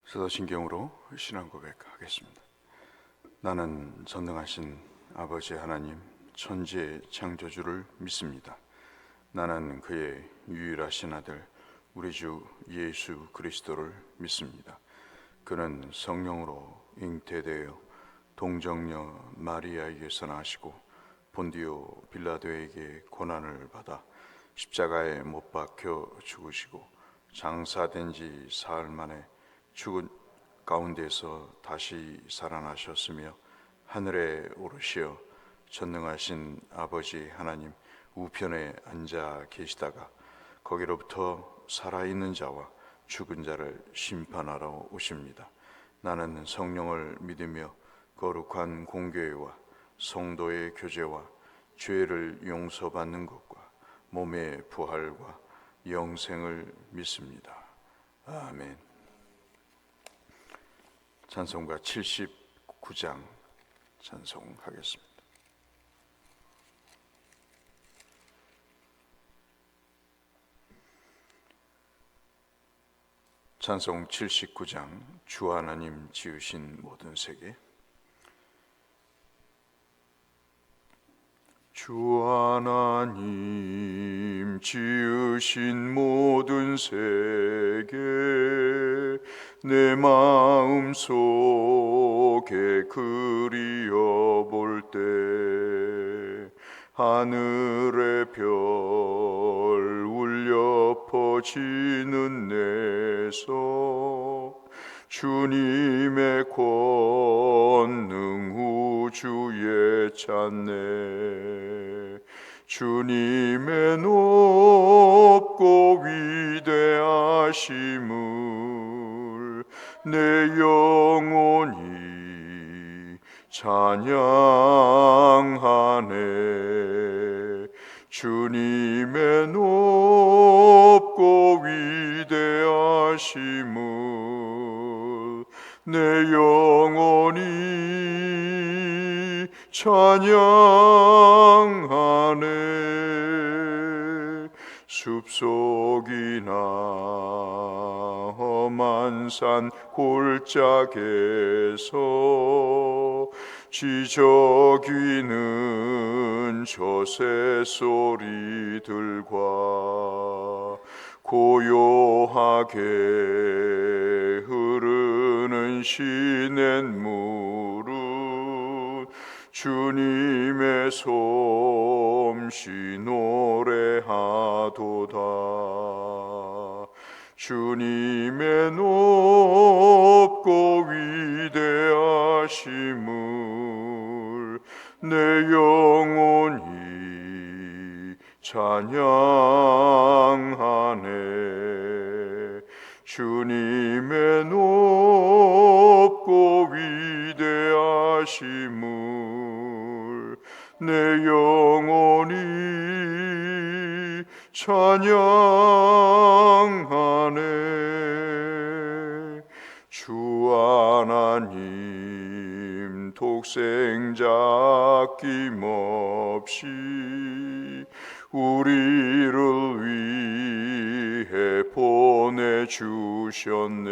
사도신경으로 신앙 고백하겠습니다. 나는 전능하신 아버지 하나님 천지의 창조주를 믿습니다. 나는 그의 유일하신 아들 우리 주 예수 그리스도를 믿습니다. 그는 성령으로 잉태되어 동정녀 마리아에게서 나시고 본디오 빌라도에게 고난을 받아 십자가에 못 박혀 죽으시고 장사된 지 사흘 만에 죽은 가운데서 다시 살아나셨으며 하늘에 오르시어 전능하신 아버지 하나님 우편에 앉아 계시다가 거기로부터 살아있는 자와 죽은 자를 심판하러 오십니다. 나는 성령을 믿으며 거룩한 공교회와 성도의 교제와 죄를 용서받는 것과 몸의 부활과 영생을 믿습니다. 아멘. 찬송가 79장 찬송하겠습니다. 찬송 79장 주 하나님 지으신 모든 세계. 주 하나님 지으신 모든 세계 내 마음 속에 그리어볼 때 하늘의 별 울려 퍼지는 내서 주님의 권능 우주에 찾네. 주님의 높고 위대하심을 내 영혼이 찬양하네. 주님의 높고 위대하심을 내 영혼이 찬양하네. 숲속이나 험한 산 골짜기에서 지저귀는 저 새소리들과 고요하게 흐르는 시냇물은 주님의 솜씨 노래하도다. 주님의 높고 위대하심을 내 영혼이 찬양하네. 주님의 높고 위대하심을 내 영혼이 찬양하네. 주 하나님 독생자 아낌없이 우리를 위해 보내주셨네.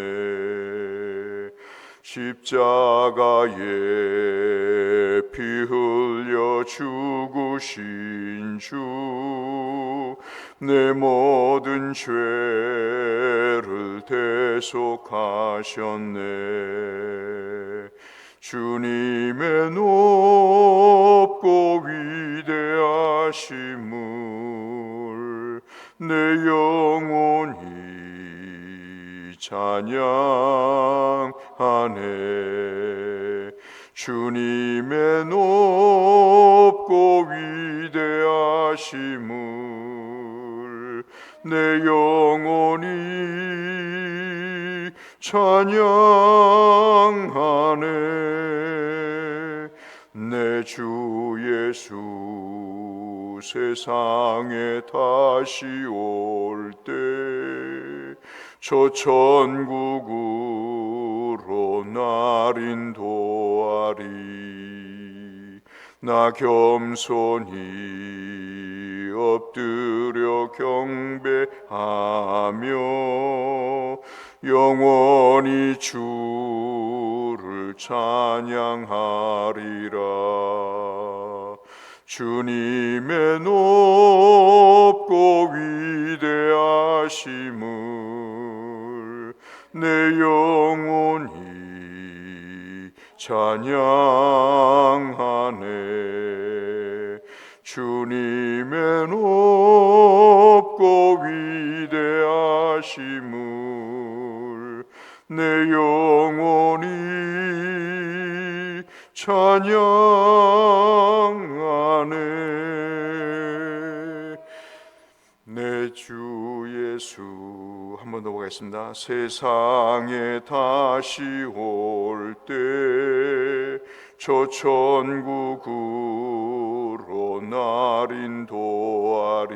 십자가에 피 흘려 죽으신 주 내 모든 죄를 대속하셨네. 주님의 높고 위대하심을 내 영혼이 찬양하네. 주님의 높고 위대하심을 내 영혼이 찬양하네. 내 주 예수 세상에 다시 올 때 저 천국으로 날 인도하리. 나 겸손히 엎드려 경배하며 영원히 주를 찬양하리라. 주님의 높고 위대하심을 내 영혼이 찬양하네. 주님의 높고 위대하심을 내 영혼이 찬양하네. 내 주 예수. 한 번 더 보겠습니다. 세상에 다시 올 때 저 천국으로 날 인도하리.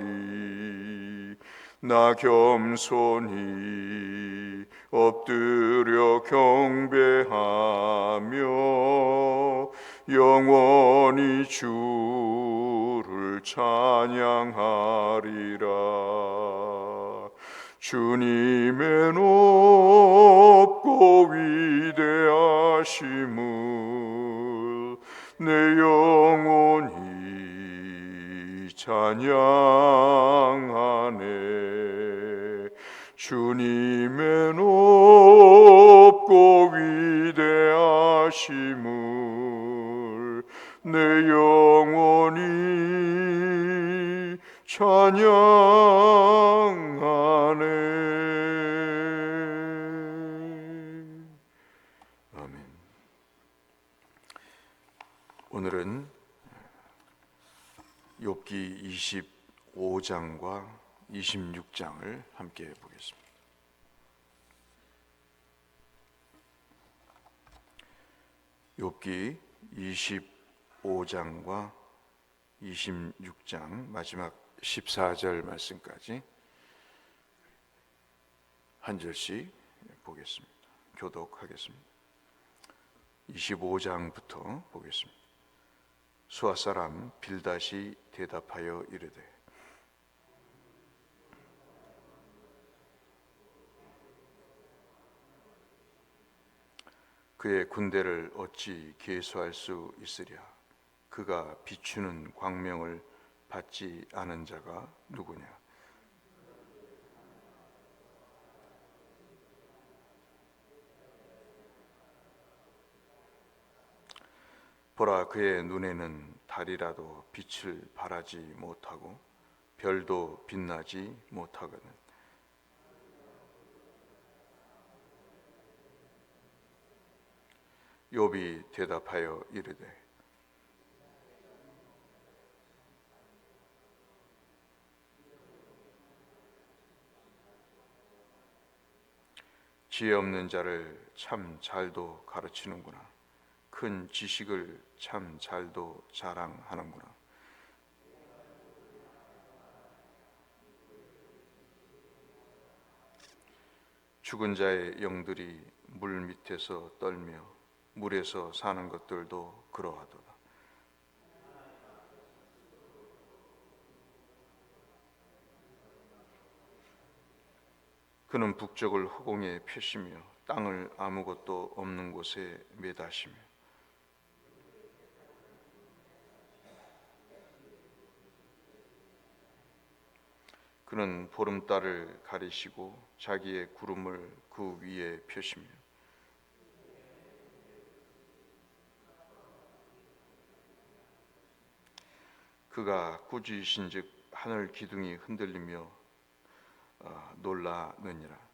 나 겸손히 엎드려 경배하며 영원히 주를 찬양하리라. 주님의 높고 위대하심을 내 영혼이 찬양하네. 주님의 높고 위대하심을 내 영혼이 찬양하네. 아멘. 오늘은 욥기 25장과 26장을 함께 보겠습니다. 욥기 25장과 26장 마지막 14절 말씀까지 한 절씩 보겠습니다. 교독하겠습니다. 25장부터 보겠습니다. 수아 사람 빌닷이 대답하여 이르되 그의 군대를 어찌 계수할 수 있으랴. 그가 비추는 광명을 받지 않은 자가 누구냐. 보라, 그의 눈에는 달이라도 빛을 발하지 못하고 별도 빛나지 못하거든. 욥이 대답하여 이르되 지혜 없는 자를 참 잘도 가르치는구나. 큰 지식을 참 잘도 자랑하는구나. 죽은 자의 영들이 물 밑에서 떨며 물에서 사는 것들도 그러하도다. 그는 북쪽을 허공에 펴시며 땅을 아무것도 없는 곳에 매다시며 그는 보름달을 가리시고 자기의 구름을 그 위에 펴시며 그가 꾸짖으신즉 하늘 기둥이 흔들리며 놀라느니라.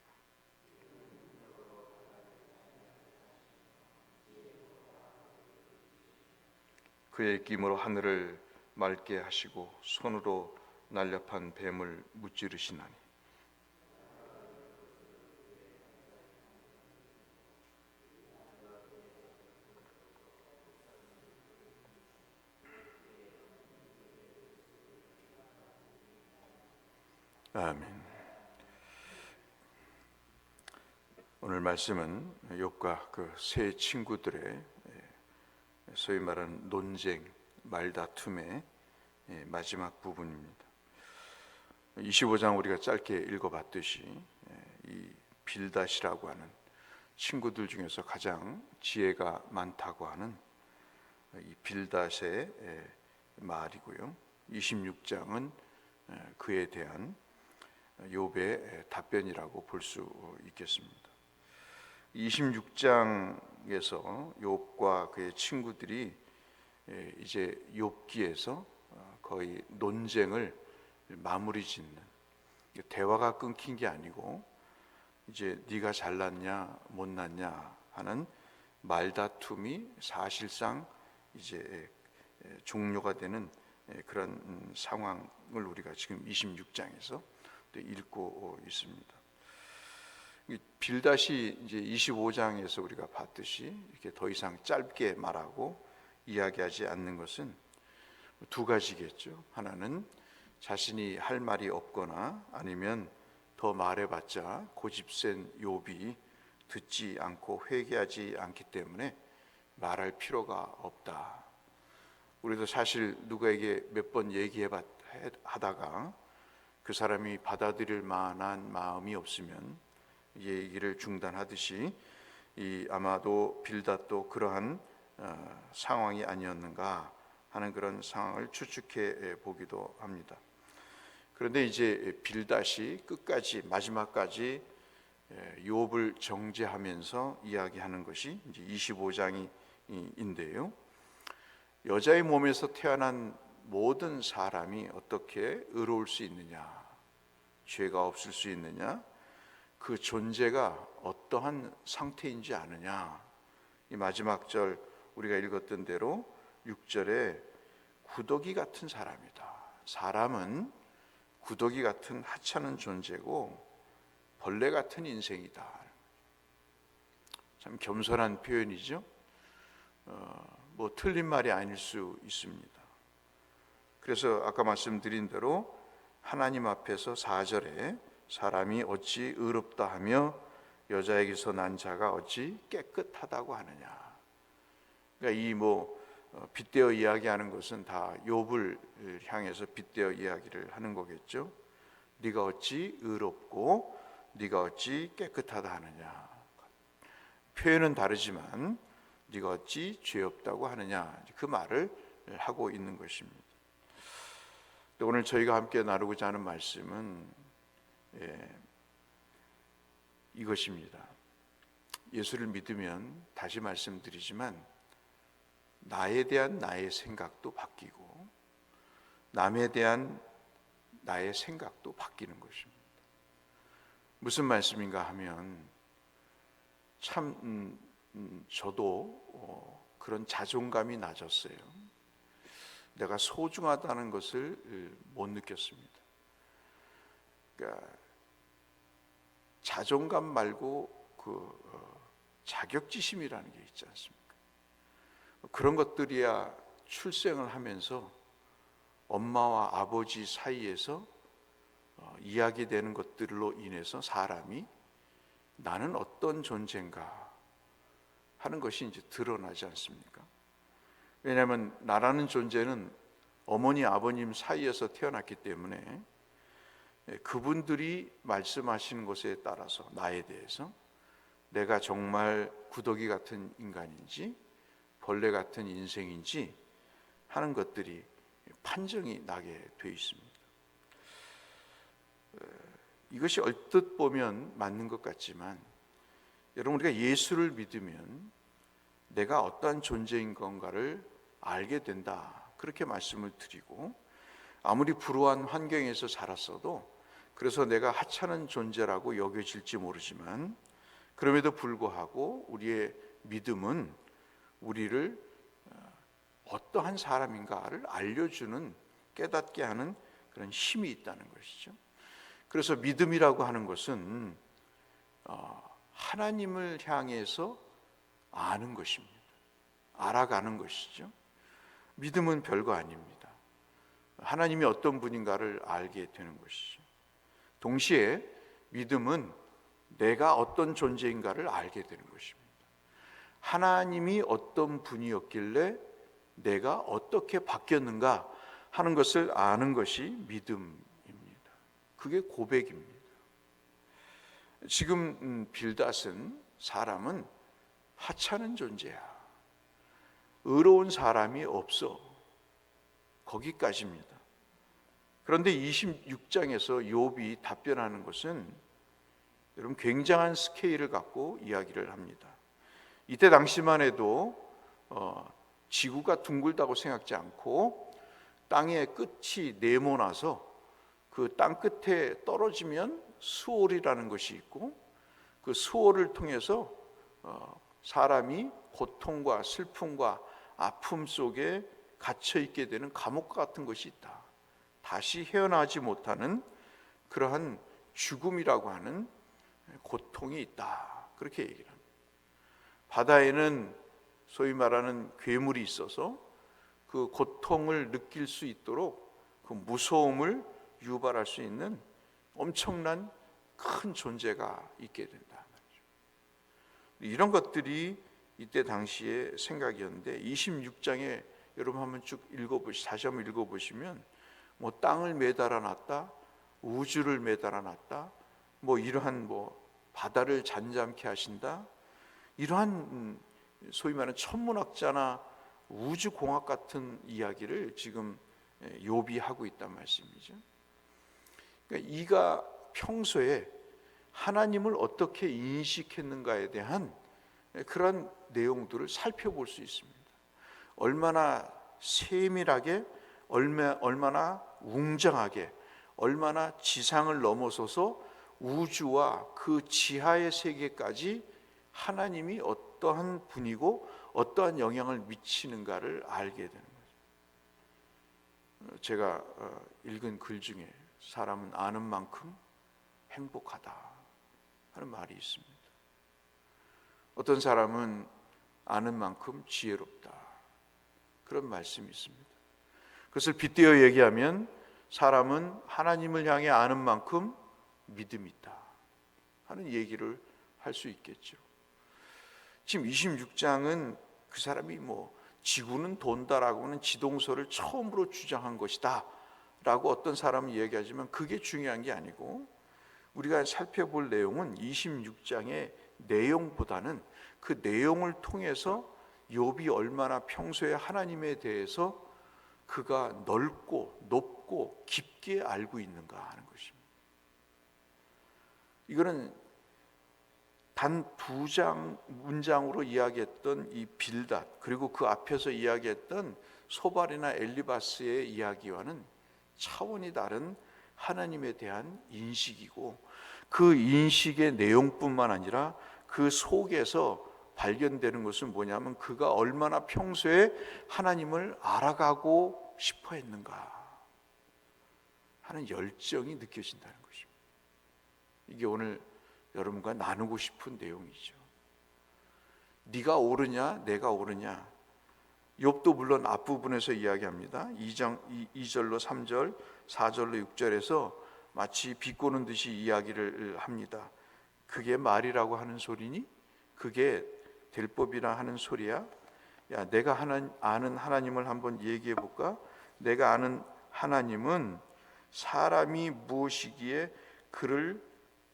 그의 힘으로 하늘을 맑게 하시고 손으로 날렵한 뱀을 무찌르시나니 아멘. 오늘 말씀은 욥과 그 세 친구들의 소위 말하는 논쟁, 말다툼의 마지막 부분입니다. 25장 우리가 짧게 읽어봤듯이 이 빌닷이라고 하는 친구들 중에서 가장 지혜가 많다고 하는 이 빌닷의 말이고요. 26장은 그에 대한 욥의 답변이라고 볼 수 있겠습니다. 26장에서 욥과 그의 친구들이 이제 욥기에서 거의 논쟁을 마무리 짓는, 대화가 끊긴 게 아니고 이제 네가 잘났냐 못났냐 하는 말다툼이 사실상 이제 종료가 되는 그런 상황을 우리가 지금 26장에서 읽고 있습니다. 빌닷이 이제 25장에서 우리가 봤듯이 이렇게 더 이상 짧게 말하고 이야기하지 않는 것은 두 가지겠죠. 하나는 자신이 할 말이 없거나 아니면 더 말해봤자 고집센 욥이 듣지 않고 회개하지 않기 때문에 말할 필요가 없다. 우리도 사실 누구에게 몇 번 얘기하다가 그 사람이 받아들일 만한 마음이 없으면 얘기를 중단하듯이 아마도 빌닷도 그러한 상황이 아니었는가 하는 그런 상황을 추측해 보기도 합니다. 그런데 이제 빌닷이 끝까지 마지막까지 욥을 정죄하면서 이야기하는 것이 이제 25장인데요. 여자의 몸에서 태어난 모든 사람이 어떻게 의로울 수 있느냐, 죄가 없을 수 있느냐, 그 존재가 어떠한 상태인지 아느냐. 이 마지막 절 우리가 읽었던 대로 6절에 구더기 같은 사람이다. 사람은 구더기 같은 하찮은 존재고 벌레 같은 인생이다. 참 겸손한 표현이죠. 뭐 틀린 말이 아닐 수 있습니다. 그래서 아까 말씀드린 대로 하나님 앞에서 4절에 사람이 어찌 의롭다 하며 여자에게서 난 자가 어찌 깨끗하다고 하느냐. 그러니까 이 빗대어 이야기하는 것은 다 욥을 향해서 빗대어 이야기를 하는 거겠죠. 네가 어찌 의롭고 네가 어찌 깨끗하다 하느냐. 표현은 다르지만 네가 어찌 죄 없다고 하느냐, 그 말을 하고 있는 것입니다. 오늘 저희가 함께 나누고자 하는 말씀은 이것입니다. 예수를 믿으면, 다시 말씀드리지만, 나에 대한 나의 생각도 바뀌고 남에 대한 나의 생각도 바뀌는 것입니다. 무슨 말씀인가 하면 참 저도 그런 자존감이 낮았어요. 내가 소중하다는 것을 못 느꼈습니다. 그러니까 자존감 말고 자격지심이라는 게 있지 않습니까? 그런 것들이야 출생을 하면서 엄마와 아버지 사이에서 이야기되는 것들로 인해서 사람이 나는 어떤 존재인가 하는 것이 이제 드러나지 않습니까? 왜냐하면 나라는 존재는 어머니 아버님 사이에서 태어났기 때문에 그분들이 말씀하시는 것에 따라서 나에 대해서 내가 정말 구더기 같은 인간인지 벌레 같은 인생인지 하는 것들이 판정이 나게 돼 있습니다. 이것이 얼뜻 보면 맞는 것 같지만, 여러분, 우리가 예수를 믿으면 내가 어떠한 존재인 건가를 알게 된다, 그렇게 말씀을 드리고, 아무리 불우한 환경에서 자랐어도, 그래서 내가 하찮은 존재라고 여겨질지 모르지만, 그럼에도 불구하고 우리의 믿음은 우리를 어떠한 사람인가를 알려주는, 깨닫게 하는 그런 힘이 있다는 것이죠. 그래서 믿음이라고 하는 것은 하나님을 향해서 아는 것입니다. 알아가는 것이죠. 믿음은 별거 아닙니다. 하나님이 어떤 분인가를 알게 되는 것이죠. 동시에 믿음은 내가 어떤 존재인가를 알게 되는 것입니다. 하나님이 어떤 분이었길래 내가 어떻게 바뀌었는가 하는 것을 아는 것이 믿음입니다. 그게 고백입니다. 지금 빌닷은 사람은 하찮은 존재야. 의로운 사람이 없어. 거기까지입니다. 그런데 26장에서 욥이 답변하는 것은 여러분 굉장한 스케일을 갖고 이야기를 합니다. 이때 당시만 해도 지구가 둥글다고 생각지 않고 땅의 끝이 네모나서 그 땅 끝에 떨어지면 수월이라는 것이 있고 그 수월을 통해서 사람이 고통과 슬픔과 아픔 속에 갇혀 있게 되는 감옥과 같은 것이 있다. 다시 헤어나지 못하는 그러한 죽음이라고 하는 고통이 있다. 그렇게 얘기를 합니다. 바다에는 소위 말하는 괴물이 있어서 그 고통을 느낄 수 있도록 그 무서움을 유발할 수 있는 엄청난 큰 존재가 있게 된다. 이런 것들이 이때 당시의 생각이었는데 26장에 여러분 한번 쭉 다시 한번 읽어보시면 뭐 땅을 매달아 놨다, 우주를 매달아 놨다, 뭐 이러한 뭐 바다를 잔잠케 하신다, 이러한 소위 말하는 천문학자나 우주공학 같은 이야기를 지금 욥이 하고 있단 말씀이죠. 그러니까 이가 평소에 하나님을 어떻게 인식했는가에 대한 그런 내용들을 살펴볼 수 있습니다. 얼마나 세밀하게, 얼마나 웅장하게, 얼마나 지상을 넘어서서 우주와 그 지하의 세계까지 하나님이 어떠한 분이고 어떠한 영향을 미치는가를 알게 되는 거죠. 제가 읽은 글 중에 사람은 아는 만큼 행복하다 하는 말이 있습니다. 어떤 사람은 아는 만큼 지혜롭다, 그런 말씀이 있습니다. 그것을 빗대어 얘기하면 사람은 하나님을 향해 아는 만큼 믿음이 있다 하는 얘기를 할 수 있겠죠. 지금 26장은 그 사람이 뭐 지구는 돈다라고는 지동설을 처음으로 주장한 것이다 라고 어떤 사람은 얘기하지만 그게 중요한 게 아니고 우리가 살펴볼 내용은 26장의 내용보다는 그 내용을 통해서 욥이 얼마나 평소에 하나님에 대해서 그가 넓고 높고 깊게 알고 있는가 하는 것입니다. 이거는 단 2장 문장으로 이야기했던 이 빌닷, 그리고 그 앞에서 이야기했던 소발이나 엘리바스의 이야기와는 차원이 다른 하나님에 대한 인식이고, 그 인식의 내용뿐만 아니라 그 속에서 발견되는 것은 뭐냐면 그가 얼마나 평소에 하나님을 알아가고 싶어 했는가 하는 열정이 느껴진다는 것입니다. 이게 오늘 여러분과 나누고 싶은 내용이죠. 네가 옳으냐 내가 옳으냐. 욥도 물론 앞부분에서 이야기합니다. 2절로 3절 4절로 6절에서 마치 비꼬는 듯이 이야기를 합니다. 그게 말이라고 하는 소리니? 그게 될 법이라 하는 소리야? 야, 내가 아는 하나님을 한번 얘기해 볼까? 내가 아는 하나님은 사람이 무엇이기에 그를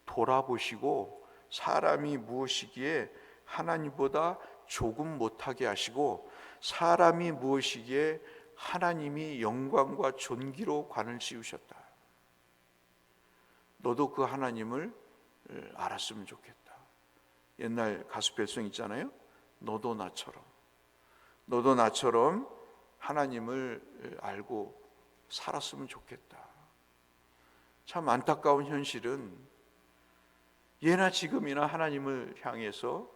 돌아보시고 사람이 무엇이기에 하나님보다 조금 못하게 하시고 사람이 무엇이기에 하나님이 영광과 존귀로 관을 씌우셨다. 너도 그 하나님을 알았으면 좋겠다. 옛날 가수별송 있잖아요. 너도 나처럼 하나님을 알고 살았으면 좋겠다. 참 안타까운 현실은 예나 지금이나 하나님을 향해서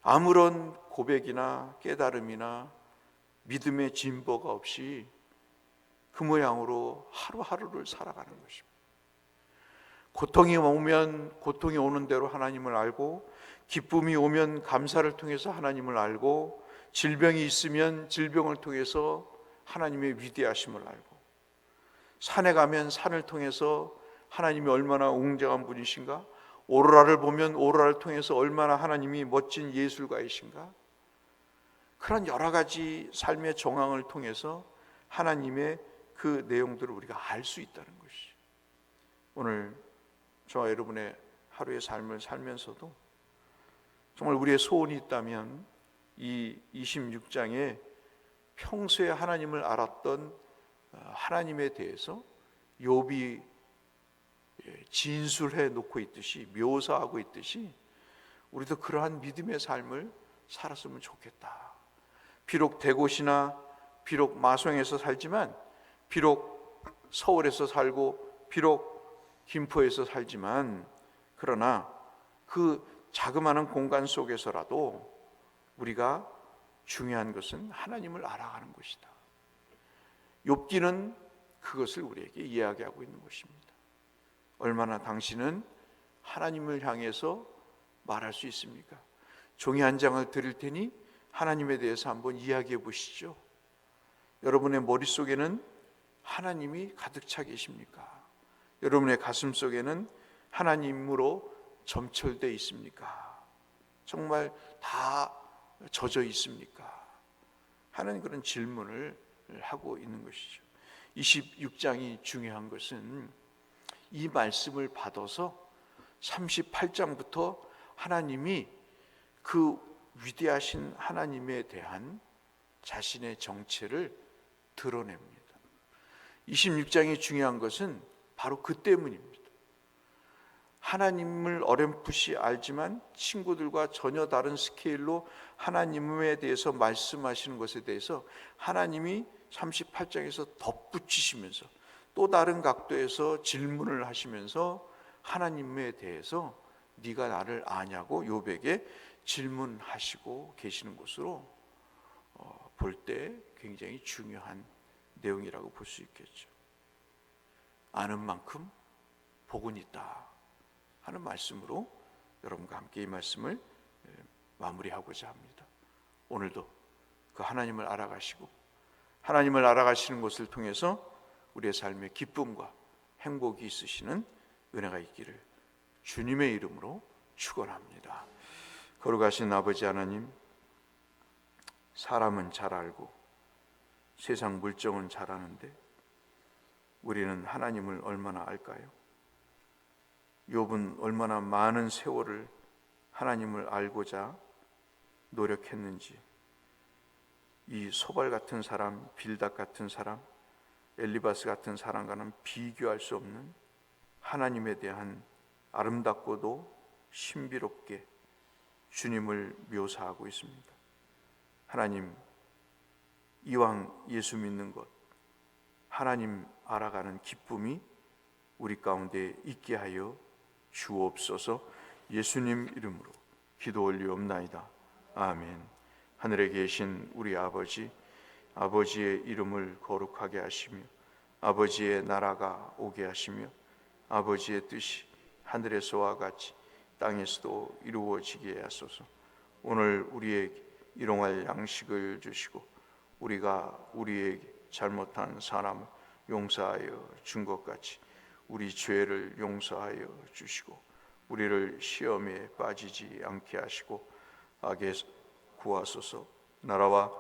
아무런 고백이나 깨달음이나 믿음의 진보가 없이 그 모양으로 하루하루를 살아가는 것입니다. 고통이 오면 고통이 오는 대로 하나님을 알고, 기쁨이 오면 감사를 통해서 하나님을 알고, 질병이 있으면 질병을 통해서 하나님의 위대하심을 알고, 산에 가면 산을 통해서 하나님이 얼마나 웅장한 분이신가, 오로라를 보면 오로라를 통해서 얼마나 하나님이 멋진 예술가이신가, 그런 여러 가지 삶의 정황을 통해서 하나님의 그 내용들을 우리가 알 수 있다는 것이 오늘 저와 여러분의 하루의 삶을 살면서도 정말 우리의 소원이 있다면 이 26장에 평소에 하나님을 알았던 하나님에 대해서 욥이 진술해 놓고 있듯이, 묘사하고 있듯이 우리도 그러한 믿음의 삶을 살았으면 좋겠다. 비록 대곳이나 비록 마성에서 살지만, 비록 서울에서 살고 비록 김포에서 살지만, 그러나 그 자그마한 공간 속에서라도 우리가 중요한 것은 하나님을 알아가는 것이다. 욥기는 그것을 우리에게 이야기하고 있는 것입니다. 얼마나 당신은 하나님을 향해서 말할 수 있습니까? 종이 한 장을 드릴 테니 하나님에 대해서 한번 이야기해 보시죠. 여러분의 머릿속에는 하나님이 가득 차 계십니까? 여러분의 가슴 속에는 하나님으로 점철되어 있습니까? 정말 다 젖어 있습니까? 하는 그런 질문을 하고 있는 것이죠. 26장이 중요한 것은 이 말씀을 받아서 38장부터 하나님이 그 위대하신 하나님에 대한 자신의 정체를 드러냅니다. 26장이 중요한 것은 바로 그 때문입니다. 하나님을 어렴풋이 알지만 친구들과 전혀 다른 스케일로 하나님에 대해서 말씀하시는 것에 대해서 하나님이 38장에서 덧붙이시면서 또 다른 각도에서 질문을 하시면서 하나님에 대해서 네가 나를 아냐고 욥에게 질문하시고 계시는 것으로 볼 때 굉장히 중요한 내용이라고 볼 수 있겠죠. 아는 만큼 복은 있다 하는 말씀으로 여러분과 함께 이 말씀을 마무리하고자 합니다. 오늘도 그 하나님을 알아가시고 하나님을 알아가시는 것을 통해서 우리의 삶에 기쁨과 행복이 있으시는 은혜가 있기를 주님의 이름으로 축원합니다. 거룩하신 아버지 하나님, 사람은 잘 알고 세상 물정은 잘 아는데 우리는 하나님을 얼마나 알까요? 욥은 얼마나 많은 세월을 하나님을 알고자 노력했는지, 이 소발 같은 사람, 빌닷 같은 사람, 엘리바스 같은 사람과는 비교할 수 없는 하나님에 대한 아름답고도 신비롭게 주님을 묘사하고 있습니다. 하나님, 이왕 예수 믿는 것, 하나님 알아가는 기쁨이 우리 가운데 있게 하여 주옵소서. 예수님 이름으로 기도 올리옵나이다. 아멘. 하늘에 계신 우리 아버지, 아버지의 이름을 거룩하게 하시며 아버지의 나라가 오게 하시며 아버지의 뜻이 하늘에서와 같이 땅에서도 이루어지게 하소서. 오늘 우리에게 일용할 양식을 주시고 우리가 우리에게 잘못한 사람을 용서하여 준 것 같이 우리 죄를 용서하여 주시고 우리를 시험에 빠지지 않게 하시고 악에서 구하소서. 나라와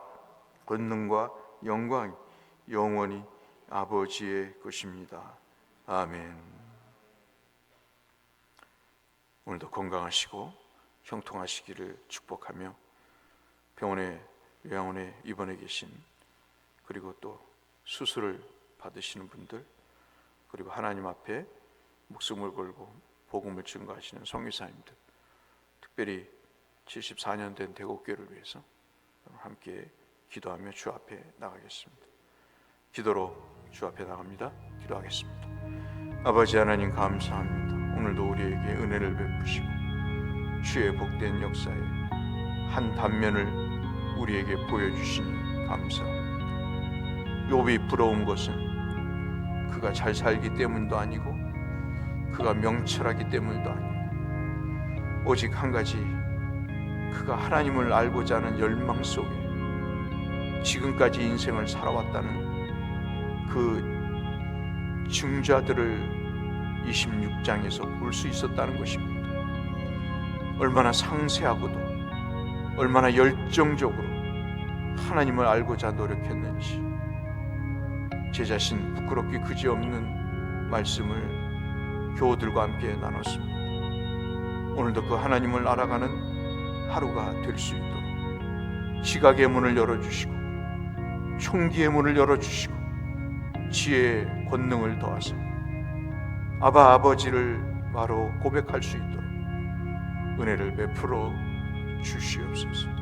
권능과 영광이 영원히 아버지의 것입니다. 아멘. 오늘도 건강하시고 형통하시기를 축복하며 병원에, 요양원에 입원해 계신, 그리고 또 수술을 받으시는 분들, 그리고 하나님 앞에 목숨을 걸고 복음을 증거하시는 성교사님들, 특별히 74년 된 대곡교회를 위해서 함께 기도하며 주 앞에 나가겠습니다. 기도로 주 앞에 나갑니다. 기도하겠습니다. 아버지 하나님 감사합니다. 오늘도 우리에게 은혜를 베푸시고 주의 복된 역사의 한 단면을 우리에게 보여주시니 감사합니다. 욥이 부러운 것은 그가 잘 살기 때문도 아니고 그가 명철하기 때문도 아니고 오직 한 가지, 그가 하나님을 알고자 하는 열망 속에 지금까지 인생을 살아왔다는 그 증자들을 26장에서 볼 수 있었다는 것입니다. 얼마나 상세하고도 얼마나 열정적으로 하나님을 알고자 노력했는지, 제 자신 부끄럽기 그지없는 말씀을 교우들과 함께 나눴습니다. 오늘도 그 하나님을 알아가는 하루가 될 수 있도록 지각의 문을 열어주시고 총기의 문을 열어주시고 지혜의 권능을 더하사 아바 아버지를 바로 고백할 수 있도록 은혜를 베풀어 주시옵소서.